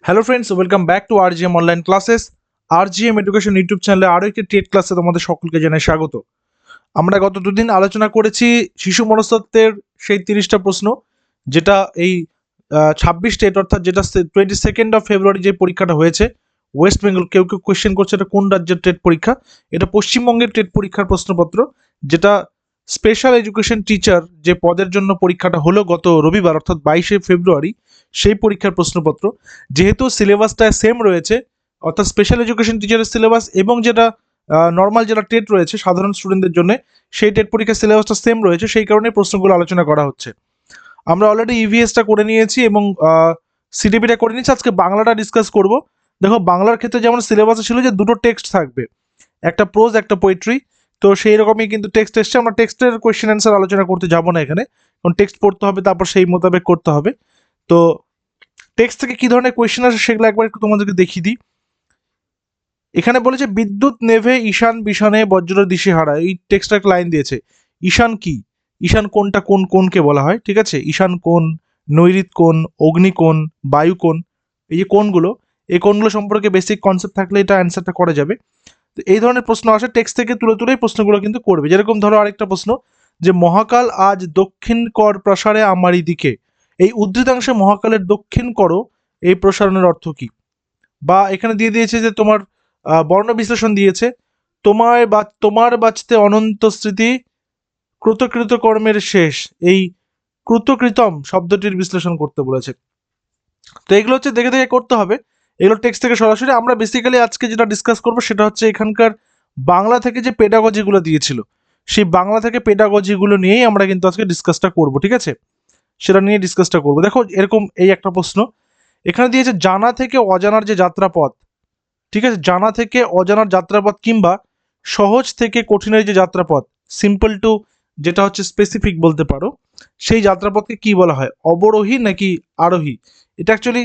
Hello friends, welcome back to RGM online classes. RGM education YouTube চ্যানেলে আরও একটি TET ক্লাসে তোমাদের সকলকে জানাই স্বাগত। আমরা গত দুদিন আলোচনা করেছি শিশু মনস্তত্ত্বের সেই 30টা প্রশ্ন, যেটা এই 26 টেট অর্থাৎ যেটা 22 ফেব্রুয়ারি যে পরীক্ষাটা হয়েছে ওয়েস্ট বেঙ্গল। কেউ কেউ কোয়েশ্চেন করছে এটা কোন রাজ্যের টেট পরীক্ষা। এটা পশ্চিমবঙ্গের টেট পরীক্ষার প্রশ্নপত্র, যেটা স্পেশাল এডুকেশন টিচার যে পদের জন্য পরীক্ষাটা হলো গত রবিবার অর্থাৎ 22 ফেব্রুয়ারি, সেই পরীক্ষার প্রশ্নপত্র। যেহেতু সিলেবাসটা সেম রয়েছে, অর্থাৎ স্পেশাল এডুকেশন টিচারের সিলেবাস এবং যেটা নর্মাল যেটা টেট রয়েছে সাধারণ স্টুডেন্টদের জন্য, সেই টেট পরীক্ষার সিলেবাসটা সেম রয়েছে, সেই কারণে প্রশ্নগুলো আলোচনা করা হচ্ছে। আমরা অলরেডি ইভিএসটা করে নিয়েছি এবং সিডিপিটা করে নিয়েছি। আজকে বাংলাটা ডিসকাস করব। দেখো, বাংলার ক্ষেত্রে যেমন সিলেবাসে ছিল যে দুটো টেক্সট থাকবে, একটা প্রোজ একটা পোয়েট্রি, তো সেই রকমই কিন্তু টেক্সট এসছে। আমরা টেক্সটের কোয়েশ্চেন অ্যান্সার আলোচনা করতে যাব না এখানে, কারণ টেক্সট পড়তে হবে, তারপর সেই মোতাবেক করতে হবে। তো টেক্সট থেকে কি ধরনের কোয়েশ্চেন আসে সেগুলো একবার একটু তোমাদেরকে দেখিয়ে দিই। এখানে বলেছে বিদ্যুৎ নেভে ঈশান বিশানে বজ্র দিশেহারা, এই টেক্সটটা একটা লাইন দিয়েছে। ঈশান কি? ঈশান কোনটা, কোন কোনকে বলা হয়? ঠিক আছে, ঈশান কোন, নৈঋত কোন, অগ্নি কোন, বায়ু কোন, এই যে কোনগুলো, এই কোনগুলো সম্পর্কে বেসিক কনসেপ্ট থাকলে এটা অ্যান্সারটা করা যাবে। তো এই ধরনের প্রশ্ন আসে টেক্সট থেকে তুলে তুলেই প্রশ্নগুলো কিন্তু করবে। যেরকম ধরো আরেকটা প্রশ্ন, যে মহাকাল আজ দক্ষিণ কর প্রসারে আমারই দিকে, এই উদ্ধৃতাংশে মহাকালের দক্ষিণ করো এই প্রসারণের অর্থ কি? বা এখানে দিয়ে দিয়েছে যে তোমার বর্ণ বিশ্লেষণ দিয়েছে, তোমায় বা তোমার বাঁচতে অনন্ত স্মৃতি, কৃতকৃত কর্মের শেষ, এই কৃতকৃতম শব্দটির বিশ্লেষণ করতে বলেছে। তো এগুলো হচ্ছে দেখে দেখে করতে হবে, এগুলো টেক্সট থেকে সরাসরি। আমরা বেসিক্যালি আজকে যেটা ডিসকাস করব সেটা হচ্ছে এখানকার বাংলা থেকে যে পেডাগজিগুলো দিয়েছিল, সেই বাংলা থেকে পেডাগজিগুলো নিয়েই আমরা কিন্তু আজকে ডিসকাসটা করব, ঠিক আছে? সেটা নিয়ে ডিসকাসটা করব। দেখো, এরকম এই একটা প্রশ্ন এখানে দিয়েছে, জানা থেকে অজানার যে যাত্রাপথ, ঠিক আছে, জানা থেকে অজানার যাত্রাপথ কিংবা সহজ থেকে কঠিনের যে যাত্রাপথ, সিম্পল টু যেটা হচ্ছে স্পেসিফিক বলতে পারো, সেই যাত্রাপথকে কি বলা হয়? অবরোহী নাকি আরোহী? এটা অ্যাকচুয়ালি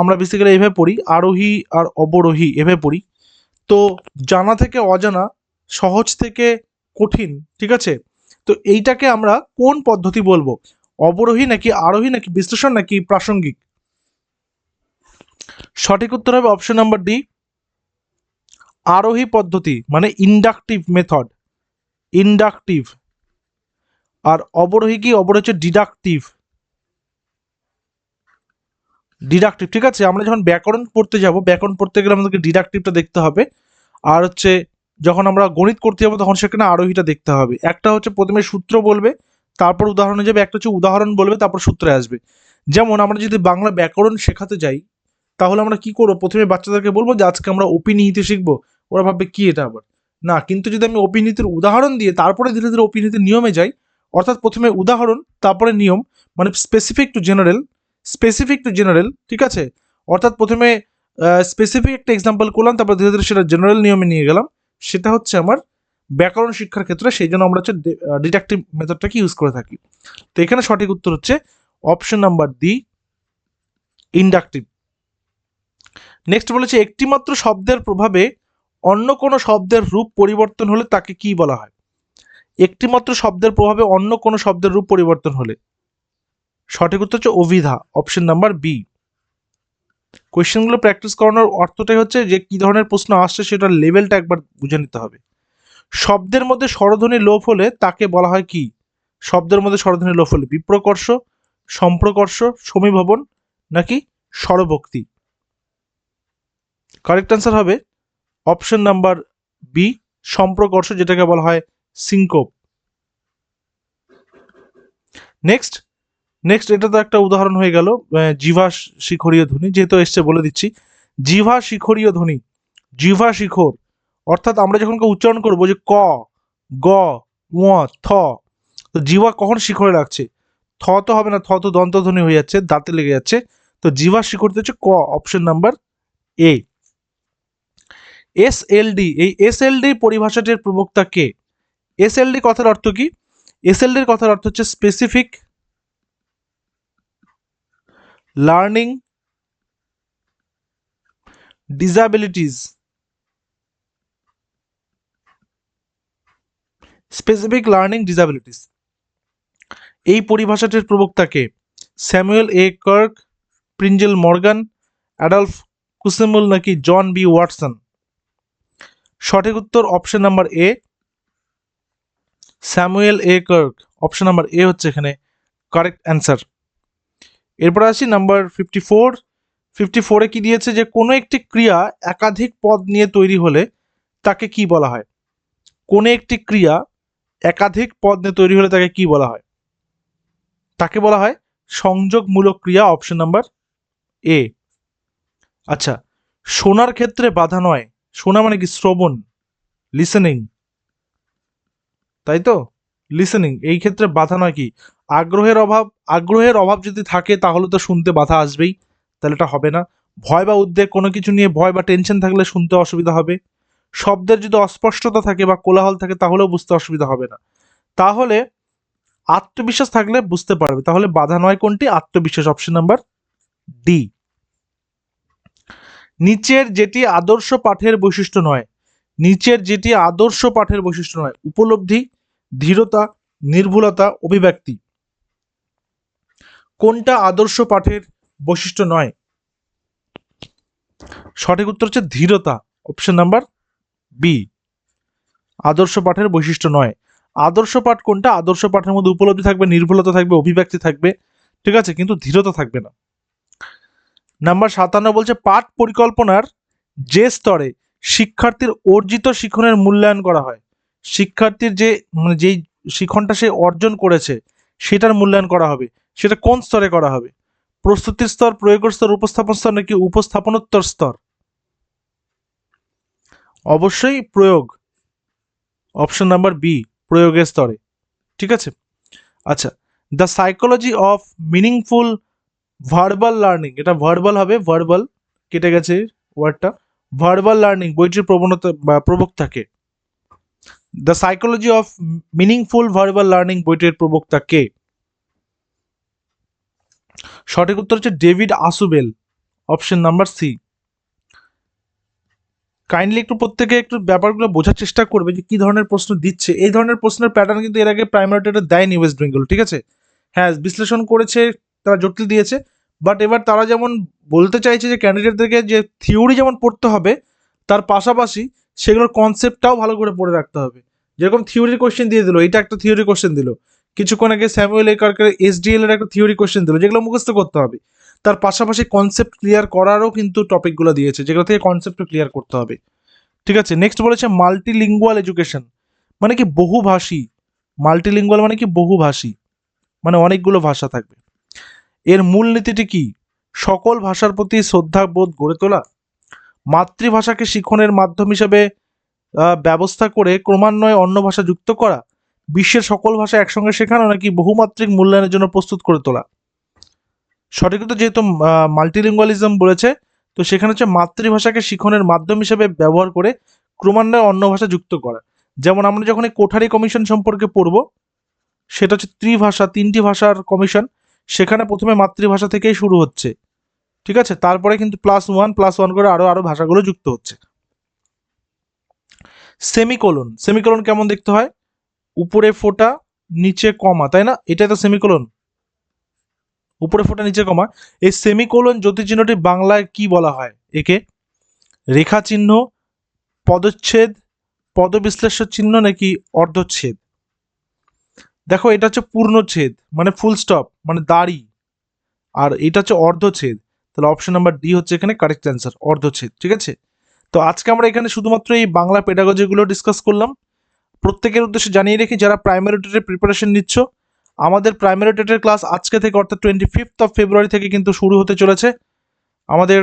আমরা বেসিক্যালি এভাবে পড়ি, আরোহী আর অবরোহী এভাবে পড়ি। তো জানা থেকে অজানা, সহজ থেকে কঠিন, ঠিক আছে, তো এইটাকে আমরা কোন পদ্ধতি বলবো? অবরোহী নাকি আরোহী নাকি বিশ্লেষণ নাকি প্রাসঙ্গিক? সঠিক উত্তর হবে অপশন নাম্বার ডি, আরোহী পদ্ধতি, মানে ইন্ডাকটিভ মেথড, ইন্ডাকটিভ। আর অবরোহী কি? অবরোহী হচ্ছে ডিডাকটিভ, ডিডাকটিভ, ঠিক আছে। আমরা যখন ব্যাকরণ পড়তে যাব, ব্যাকরণ পড়তে গেলে আমাদেরকে ডিডাকটিভটা দেখতে হবে। আর হচ্ছে যখন আমরা গণিত করতে যাবো তখন সেখানে আরোহীটা দেখতে হবে। একটা হচ্ছে প্রথমে সূত্র বলবে, তারপর উদাহরণে যাবে, একটা হচ্ছে উদাহরণ বলবে তারপর সূত্রে আসবে। যেমন আমরা যদি বাংলা ব্যাকরণ শেখাতে যাই, তাহলে আমরা কি করবো? প্রথমে বাচ্চাদেরকে বলবো যে আজকে আমরা অপিনিহিতে শিখবো। ওরা ভাববে কি এটা আবার, না, কিন্তু যদি আমি অপিনিহিতের উদাহরণ দিয়ে তারপরে ধীরে ধীরে অপিনিহিতের নিয়মে যাই, অর্থাৎ প্রথমে উদাহরণ তারপরে নিয়ম, মানে specific to general, specific to general, ঠিক আছে। অর্থাৎ প্রথমে স্পেসিফিক একটা এক্সাম্পল করলাম, তারপর ধীরে ধীরে সেটা জেনারেল নিয়মে নিয়ে গেলাম। সেটা হচ্ছে আমার ব্যাকরণ শিক্ষার ক্ষেত্রে, সেই জন্য আমরা হচ্ছে ডিডাকটিভ মেথডটাকে ইউজ করে থাকি। তো এখানে সঠিক উত্তর হচ্ছে option number D, inductive. Next বলেছে, একটিমাত্র শব্দের প্রভাবে অন্য কোনো শব্দের রূপ পরিবর্তন হলে তাকে কি বলা হয়? একটিমাত্র শব্দের প্রভাবে অন্য কোনো শব্দের রূপ পরিবর্তন হলে সঠিক উত্তর হচ্ছে অভিধা, অপশন নাম্বার বি। কোয়েশ্চেনগুলো প্র্যাকটিস করানোর অর্থটাই হচ্ছে যে কি ধরনের প্রশ্ন আসছে সেটার লেভেলটা একবার বুঝে নিতে হবে। শব্দের মধ্যে স্বরধ্বনি লোপ হলে তাকে বলা হয় কি? শব্দের মধ্যে স্বরধ্বনি লোপ হলে বিপ্রকর্ষ, সম্প্রকর্ষ, সমীভবন নাকি স্বরভক্তি? কারেক্ট অ্যান্সার হবে অপশন নাম্বার বি, সম্প্রকর্ষ, যেটাকে বলা হয় সিঙ্কোপ। নেক্সট নেক্সট এটা তো একটা উদাহরণ হয়ে গেল, জিভা শিখরীয় ধ্বনি, যেহেতু এসছে বলে দিচ্ছি। জিভা শিখরীয় ধ্বনি, জিভা শিখর, অর্থাৎ আমরা যখন উচ্চারণ করবো যে ক, গ, ঙ, থ, তো জিভা কখন শিখরে লাগছে? থ তো হবে না, থ তো দন্তধ্বনি হয়ে যাচ্ছে, দাঁতে লেগে যাচ্ছে। তো জিভা শিখরতে হচ্ছে ক, অপশন নাম্বার এ। এসএলডি, এই এসএলডি পরিভাষাটির প্রবক্তা কে? এসএলডি কথার অর্থ কি? এসএলডির কথার অর্থ হচ্ছে specific learning disabilities, specific learning disabilities. এই পরিভাষাটির প্রবক্তা কে? স্যামুয়েল এ কার্ক, প্রিঞ্জেল মর্গান, অ্যাডলফ কুসেমুল নাকি জন বি ওয়াটসন? সঠিক উত্তর option number A, Samuel A Kirk. Option number A হচ্ছে এখানে কারেক্ট অ্যান্সার। এরপর আসি নাম্বার 54। 54-এ কি দিয়েছে, যে কোনো একটি ক্রিয়া একাধিক পদ নিয়ে তৈরি হলে তাকে কি বলা হয়? কোনো একটি ক্রিয়া একাধিক পদ নিয়ে তৈরি হলে তাকে কি বলা হয়? তাকে বলা হয় সংযোগমূলক ক্রিয়া। Option number A. আচ্ছা, শোনার ক্ষেত্রে বাধা নয়, শোনা মানে কি? শ্রবণ, লিসেনিং, তাই তো? লিসেনিং, এই ক্ষেত্রে বাধা নয় কি? আগ্রহের অভাব। আগ্রহের অভাব যদি থাকে তাহলে তো শুনতে বাধা আসবেই, তাহলে এটা হবে না। ভয় বা উদ্বেগ, কোনো কিছু নিয়ে ভয় বা টেনশন থাকলে শুনতে অসুবিধা হবে। শব্দের যদি অস্পষ্টতা থাকে বা কোলাহল থাকে তাহলেও বুঝতে অসুবিধা হবে না। তাহলে আত্মবিশ্বাস থাকলে বুঝতে পারবে। তাহলে বাধা নয় কোনটি? আত্মবিশ্বাস। Option number D. নিচের যেটি আদর্শ পাঠের বৈশিষ্ট্য নয়, নিচের যেটি আদর্শ পাঠের বৈশিষ্ট্য নয়, উপলব্ধি, ধীরতা, নির্ভুলতা, অভিব্যক্তি, কোনটা আদর্শ পাঠের বৈশিষ্ট্য নয়? সঠিক উত্তর হচ্ছে ধীরতা। অপশন নাম্বার বি, আদর্শ পাঠের বৈশিষ্ট্য নয়। আদর্শ পাঠ কোনটা? আদর্শ পাঠের মধ্যে উপলব্ধি থাকবে, নির্ভুলতা থাকবে, অভিব্যক্তি থাকবে, ঠিক আছে, কিন্তু ধীরতা থাকবে না। নাম্বার 57 বলছে পাঠ পরিকল্পনার যে স্তরে শিক্ষার্থীর অর্জিত শিখনের মূল্যায়ন করা হয়, শিক্ষার্থীর যে মানে যেই শিখনটা সে অর্জন করেছে সেটার মূল্যায়ন করা হবে, সেটা কোন স্তরে করা হবে? প্রস্তুতির স্তর, প্রয়োগের স্তর, উপস্থাপন স্তর নাকি উপস্থাপনোত্তর স্তর? অবশ্যই প্রয়োগ। অপশন নাম্বার বি, প্রয়োগের স্তরে, ঠিক আছে। আচ্ছা, the psychology of meaningful verbal learning, এটা ভার্বাল হবে, ভার্বাল কেটে গেছে ওয়ার্ডটা। ভার্বাল লার্নিং বইটির প্রবণতা বা প্রবক্তাকে, the psychology of meaningful verbal learning বইটির প্রবক্তা কে? সঠিক উত্তর হচ্ছে David Ausubel. Option number C. Kindly একটু প্রত্যেকে একটু ব্যাপারগুলো বোঝার চেষ্টা করবে যে কি ধরনের প্রশ্ন দিচ্ছে। এই ধরনের প্রশ্নের প্যাটার্ন কিন্তু এর আগে প্রাইমারি টেটে দেয়নি ওয়েস্ট বেঙ্গল, ঠিক আছে। হ্যাঁ, বিশ্লেষণ করেছে, তারা জটিল দিয়েছে, বাট এবার তারা যেমন বলতে চাইছে যে ক্যান্ডিডেটদেরকে যে থিওরি যেমন পড়তে হবে, তার পাশাপাশি সেগুলোর কনসেপ্টটাও ভালো করে পড়ে রাখতে হবে। যেরকম থিওরির কোশ্চেন দিয়ে দিল, এটা একটা থিওরি কোশ্চেন দিল, কিছুক্ষণ আগে স্যামুয়েল এ কার্কের এসডিএল এর একটা থিওরি কোশ্চেন দিল, যেগুলো মুখস্থ করতে হবে। তার পাশাপাশি কনসেপ্ট ক্লিয়ার করারও কিন্তু টপিকগুলো দিয়েছে, যেগুলো থেকে কনসেপ্ট ক্লিয়ার করতে হবে, ঠিক আছে। নেক্সট বলেছে মাল্টিলিঙ্গুয়াল এডুকেশন, মানে কি বহুভাষী। মাল্টিলিঙ্গুয়াল মানে কি বহুভাষী, মানে অনেকগুলো ভাষা থাকবে। এর মূলনীতিটি কি? সকল ভাষার প্রতি শ্রদ্ধাবোধ গড়ে তোলা, মাতৃভাষাকে শিক্ষণের মাধ্যম হিসেবে ব্যবস্থা করে ক্রমান্বয়ে অন্য ভাষা যুক্ত করা, বিশ্বের সকল ভাষা একসঙ্গে শেখানো, নাকি বহুমাত্রিক মূল্যায়নের জন্য প্রস্তুত করে তোলা? সঠিক উত্তর যেহেতু মাল্টিলিঙ্গুয়ালিজম বলেছে, তো সেখানে হচ্ছে মাতৃভাষাকে শিক্ষণের মাধ্যম হিসেবে ব্যবহার করে ক্রমান্বয়ে অন্য ভাষা যুক্ত করা। যেমন আমরা যখন এই কোঠারি কমিশন সম্পর্কে পড়ব, সেটা হচ্ছে ত্রিভাষা, 3টি ভাষার কমিশন, সেখানে প্রথমে মাতৃভাষা থেকেই শুরু হচ্ছে, ঠিক আছে, তারপরে কিন্তু +1 করে আরো আরো ভাষাগুলো যুক্ত হচ্ছে। সেমিকোলন, সেমিকোলন কেমন দেখতে হয়? উপরে ফোঁটা নিচে কমা, তাই না? এটাই তো সেমিকোলন, উপরে ফোঁটা নিচে কমা। এই সেমিকোলন জ্যোতিচিহ্নটি বাংলায় কি বলা হয়? একে রেখা চিহ্ন, পদচ্ছেদ, পদবিশ্লেষ্য চিহ্ন নাকি অর্ধচ্ছেদ? দেখো, এটা হচ্ছে পূর্ণচ্ছেদ মানে ফুল স্টপ মানে দাড়ি, আর এটা হচ্ছে অর্ধচ্ছেদ। তাহলে অপশন নাম্বার ডি হচ্ছে এখানে কারেক্ট অ্যান্সার, অর্ধচ্ছেদ, ঠিক আছে। তো আজকে আমরা এখানে শুধুমাত্র এই বাংলা পেডাগজিগুলো ডিসকাস করলাম। প্রত্যেকের উদ্দেশ্যে জানিয়ে রেখি, যারা প্রাইমারি টেটের প্রিপারেশন নিচ্ছ, আমাদের প্রাইমারি টেটের ক্লাস আজকে থেকে অর্থাৎ 25 ফেব্রুয়ারি থেকে কিন্তু শুরু হতে চলেছে আমাদের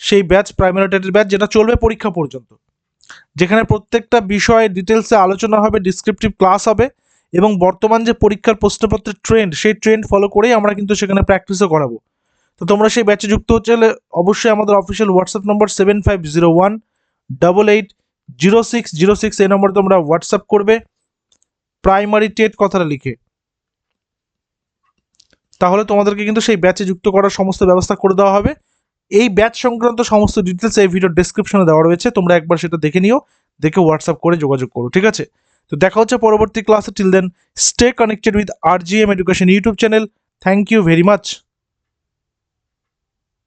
সেই ব্যাচ, প্রাইমারি টেটের ব্যাচ, যেটা চলবে পরীক্ষা পর্যন্ত, যেখানে প্রত্যেকটা বিষয়ে ডিটেলসে আলোচনা হবে, ডিসক্রিপটিভ ক্লাস হবে, এবং বর্তমান যে পরীক্ষার প্রশ্নপত্রের ট্রেন্ড, সেই ট্রেন্ড ফলো করেই আমরা কিন্তু সেখানে প্র্যাকটিসও করাবো। তো তোমরা সেই ব্যাচে যুক্ত হতে হলে অবশ্যই আমাদের অফিসিয়াল হোয়াটসঅ্যাপ নম্বর 7501880606, এই নম্বরে তোমরা হোয়াটসঅ্যাপ করবে প্রাইমারি টেট কথাটা লিখে, তাহলে তোমাদেরকে কিন্তু সেই ব্যাচে যুক্ত করার সমস্ত ব্যবস্থা করে দেওয়া হবে। এই ব্যাচ সংক্রান্ত সমস্ত ডিটেলস এই ভিডিওর ডেসক্রিপশনে দেওয়া রয়েছে, তোমরা একবার সেটা দেখে নিও, দেখে হোয়াটসঅ্যাপ করে যোগাযোগ করো, ঠিক আছে। তো দেখা হচ্ছে পরবর্তী ক্লাসে। Till then stay connected with RGM education YouTube channel. Thank you very much.